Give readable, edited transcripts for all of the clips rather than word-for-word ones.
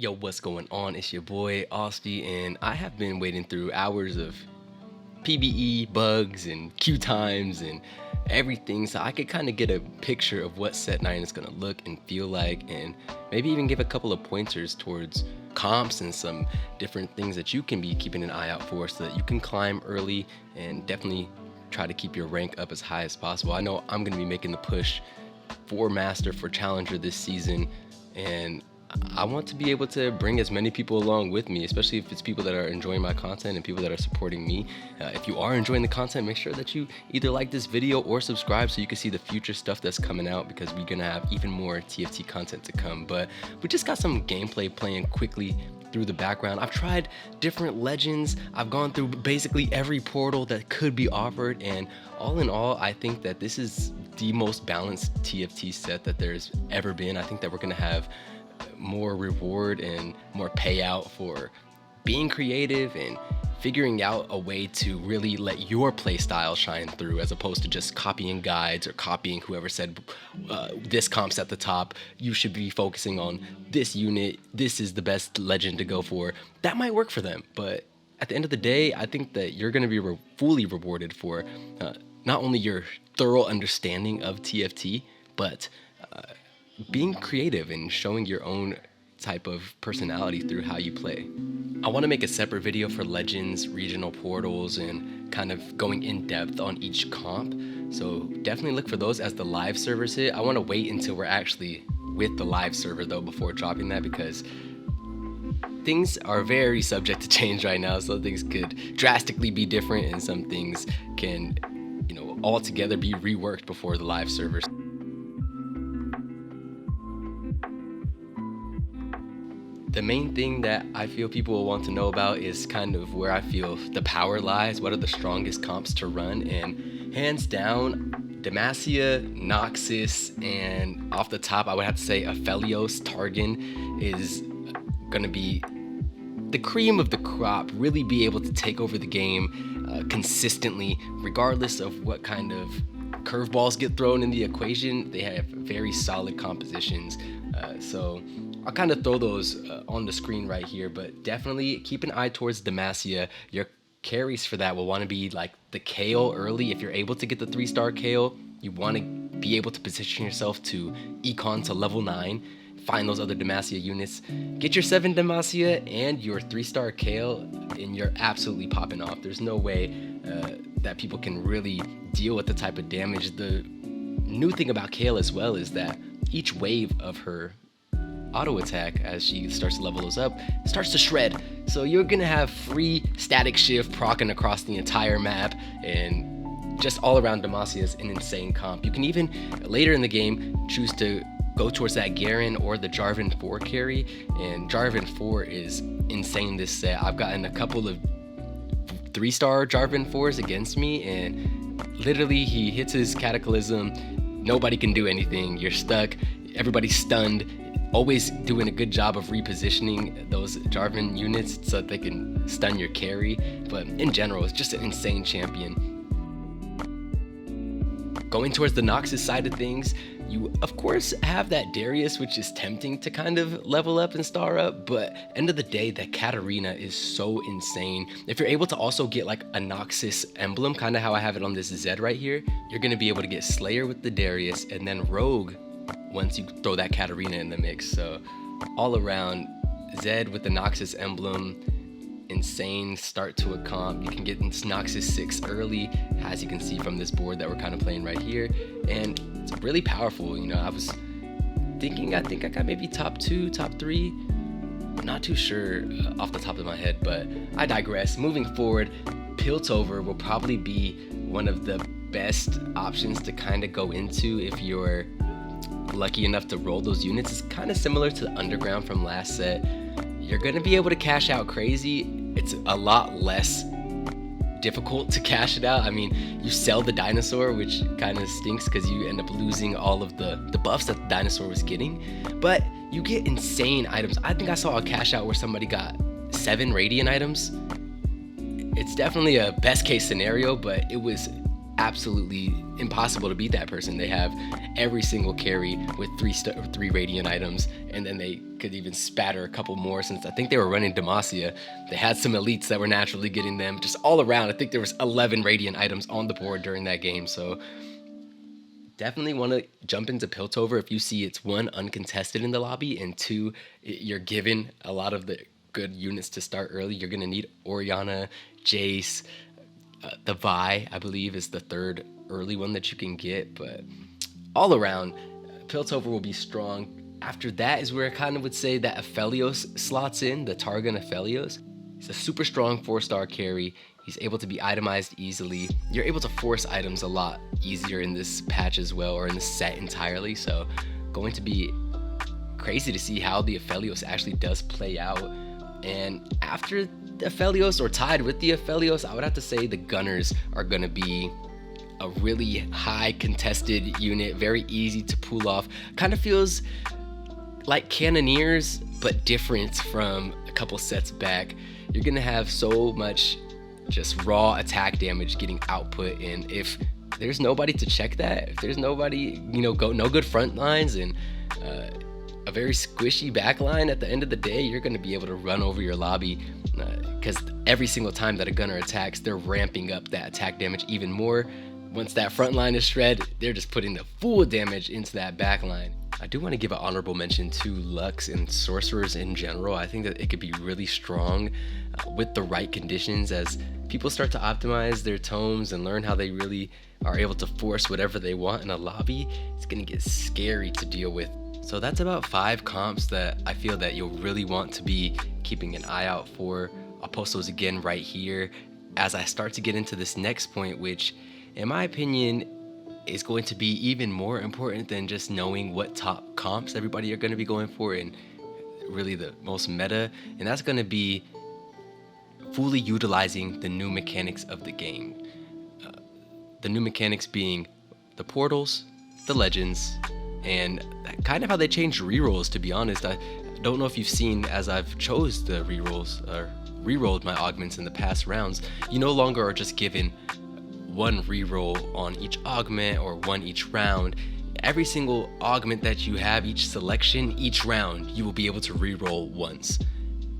Yo, what's going on? It's your boy Austy, and I have been waiting through hours of PBE bugs and queue times and everything so I could kind of get a picture of what set 9 is going to look and feel like, and maybe even give a couple of pointers towards comps and some different things that you can be keeping an eye out for so that you can climb early and definitely try to keep your rank up as high as possible. I know I'm going to be making the push for Master, for Challenger this season, and I want to be able to bring as many people along with me, especially if it's people that are enjoying my content and people that are supporting me. If you are enjoying the content, make sure that you either like this video or subscribe so you can see the future stuff that's coming out, because we're gonna have even more TFT content to come. But we just got some gameplay playing quickly through the background. I've tried different legends. I've gone through basically every portal that could be offered, and all in all, I think that this is the most balanced TFT set that there's ever been. I think that we're gonna have more reward and more payout for being creative and figuring out a way to really let your play style shine through, as opposed to just copying guides or copying whoever said this comp's at the top, you should be focusing on this unit, this is the best legend to go for. That might work for them, but at the end of the day, I think that you're going to be fully rewarded for not only your thorough understanding of TFT, but being creative and showing your own type of personality through how you play. I want to make a separate video for legends, regional portals, and kind of going in depth on each comp, so definitely look for those as the live servers hit. I want to wait until we're actually with the live server though before dropping that, because things are very subject to change right now. So things could drastically be different, and some things can, altogether be reworked before the live servers. The main thing that I feel people will want to know about is kind of where I feel the power lies, what are the strongest comps to run, and hands down, Demacia, Noxus, and off the top I would have to say Aphelios Targon is going to be the cream of the crop, really be able to take over the game consistently, regardless of what kind of curveballs get thrown in the equation. They have very solid compositions, so I'll kind of throw those on the screen right here, but definitely keep an eye towards Demacia. Your carries for that will want to be like the Kale early. If you're able to get the 3-star Kale, you want to be able to position yourself to econ to level 9, find those other Demacia units, get your 7 Demacia and your 3-star Kale, and you're absolutely popping off. There's no way that people can really deal with the type of damage. The new thing about Kale as well is that each wave of her auto attack, as she starts to level those up, starts to shred. So you're gonna have free static shift procking across the entire map, and just all around Demacia is an insane comp. You can even later in the game choose to go towards that Garen or the Jarvan 4 carry, and Jarvan 4 is insane this set. I've gotten a couple of 3-star Jarvan 4s against me, and literally he hits his Cataclysm, nobody can do anything, you're stuck, everybody's stunned. Always doing a good job of repositioning those Jarvan units so that they can stun your carry, but in general, it's just an insane champion. Going towards the Noxus side of things, you of course have that Darius, which is tempting to kind of level up and star up, but end of the day, that Katarina is so insane. If you're able to also get like a Noxus emblem, kind of how I have it on this Zed right here, you're going to be able to get Slayer with the Darius and then Rogue once you throw that Katarina in the mix. So all around, Zed with the Noxus emblem, insane start to a comp. You can get Noxus 6 early, as you can see from this board that we're kind of playing right here, and it's really powerful. I was thinking, I think I got maybe top 2, top 3, I'm not too sure off the top of my head, but I digress. Moving forward, Piltover will probably be one of the best options to kind of go into if you're lucky enough to roll those units. It's kind of similar to the Underground from last set. You're going to be able to cash out crazy. It's a lot less difficult to cash it out. I mean, you sell the dinosaur, which kind of stinks because you end up losing all of the buffs that the dinosaur was getting, but you get insane items. I think I saw a cash out where somebody got 7 Radiant items. It's definitely a best case scenario, but it was absolutely impossible to beat that person. They have every single carry with three radiant items, and then they could even spatter a couple more, since I think they were running Demacia. They had some elites that were naturally getting them. Just all around, I think there was 11 radiant items on the board during that game. So definitely want to jump into Piltover if you see it's one, uncontested in the lobby, and two, you're given a lot of the good units to start early. You're going to need Orianna, Jace, the Vi, I believe, is the third early one that you can get. But all around, Piltover will be strong. After that is where I kind of would say that Aphelios slots in, the Targon Aphelios. He's a super strong 4-star carry. He's able to be itemized easily. You're able to force items a lot easier in this patch as well, or in the set entirely. So going to be crazy to see how the Aphelios actually does play out. And after the Aphelios, or tied with the Aphelios, I would have to say the Gunners are going to be a really high contested unit, very easy to pull off. Kind of feels like Cannoneers, but different from a couple sets back. You're going to have so much just raw attack damage getting output, and if there's nobody to check that, if there's nobody, no good front lines, and a very squishy back line, at the end of the day, you're going to be able to run over your lobby, because every single time that a gunner attacks, they're ramping up that attack damage even more. Once that front line is shred, they're just putting the full damage into that back line. I do want to give an honorable mention to Lux and Sorcerers in general. I think that it could be really strong with the right conditions, as people start to optimize their tomes and learn how they really are able to force whatever they want in a lobby. It's going to get scary to deal with. So that's about 5 comps that I feel that you'll really want to be keeping an eye out for. I'll post those again right here as I start to get into this next point, which in my opinion is going to be even more important than just knowing what top comps everybody are going to be going for, and really the most meta, and that's going to be fully utilizing the new mechanics of the game. The new mechanics being the portals, the legends, and kind of how they changed rerolls. To be honest, I don't know if you've seen, as I've chose the rerolls or rerolled my augments in the past rounds, you no longer are just given one reroll on each augment or one each round. Every single augment that you have, each selection, each round, you will be able to reroll once.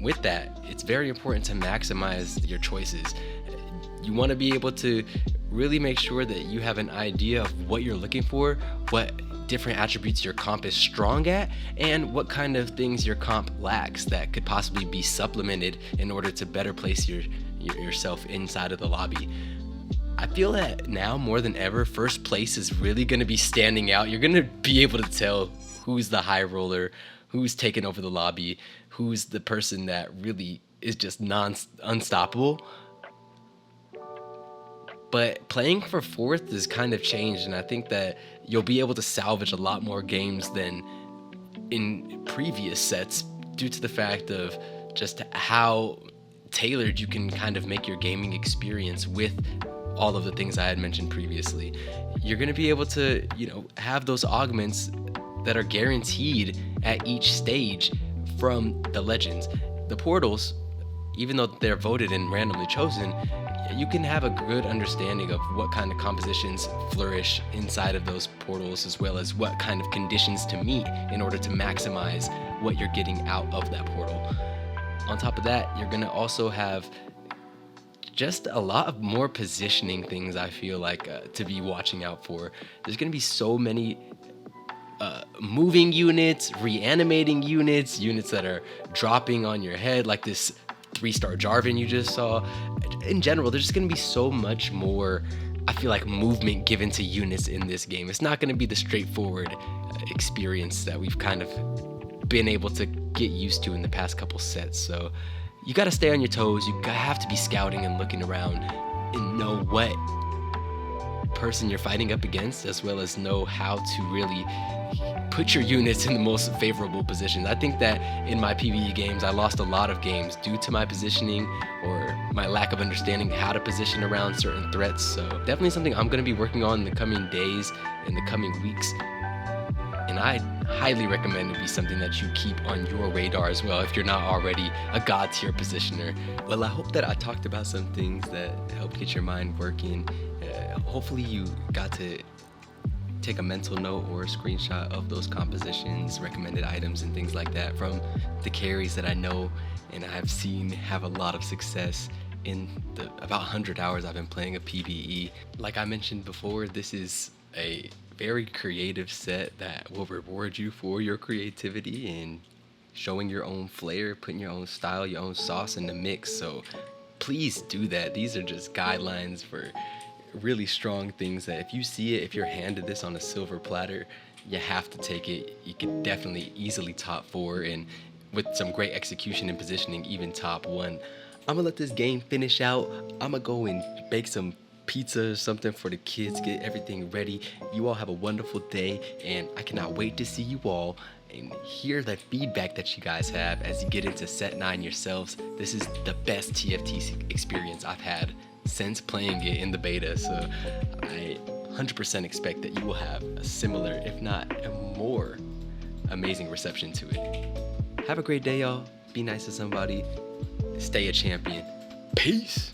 With that, it's very important to maximize your choices. You want to be able to really make sure that you have an idea of what you're looking for, what different attributes your comp is strong at, and what kind of things your comp lacks that could possibly be supplemented in order to better place yourself inside of the lobby. I feel that now more than ever, first place is really going to be standing out. You're going to be able to tell who's the high roller, who's taking over the lobby, who's the person that really is just unstoppable. But playing for 4th is kind of changed, and I think that you'll be able to salvage a lot more games than in previous sets, due to the fact of just how tailored you can kind of make your gaming experience with all of the things I had mentioned previously. You're going to be able to, have those augments that are guaranteed at each stage from the legends. The portals, even though they're voted and randomly chosen, you can have a good understanding of what kind of compositions flourish inside of those portals, as well as what kind of conditions to meet in order to maximize what you're getting out of that portal. On top of that, you're going to also have just a lot of more positioning things, I feel like, to be watching out for. There's going to be so many moving units, reanimating units that are dropping on your head, like this 3-star Jarvan you just saw. In general, there's just going to be so much more, I feel like, movement given to units in this game. It's not going to be the straightforward experience that we've kind of been able to get used to in the past couple sets. So you got to stay on your toes. You have to be scouting and looking around and know what person you're fighting up against, as well as know how to really put your units in the most favorable positions. I think that in my PBE games, I lost a lot of games due to my positioning or my lack of understanding how to position around certain threats. So definitely something I'm going to be working on in the coming days, in the coming weeks. And I highly recommend it be something that you keep on your radar as well, if you're not already a god tier positioner. Well, I hope that I talked about some things that help get your mind working hopefully you got to take a mental note or a screenshot of those compositions, recommended items, and things like that from the carries that I know and I've seen have a lot of success in the about 100 hours I've been playing a PBE. Like I mentioned before, this is a very creative set that will reward you for your creativity and showing your own flair, putting your own style, your own sauce in the mix. So please do that. These are just guidelines for really strong things that if you see it, if you're handed this on a silver platter, you have to take it. You can definitely easily top 4, and with some great execution and positioning, even top 1. I'm gonna let this game finish out. I'm gonna go and bake some pizza or something for the kids, get everything ready. You all have a wonderful day, and I cannot wait to see you all and hear the feedback that you guys have as you get into set 9 yourselves. This is the best TFT experience I've had since playing it in the beta, so I 100% expect that you will have a similar, if not a more amazing reception to it. Have a great day, y'all. Be nice to somebody. Stay a champion. Peace.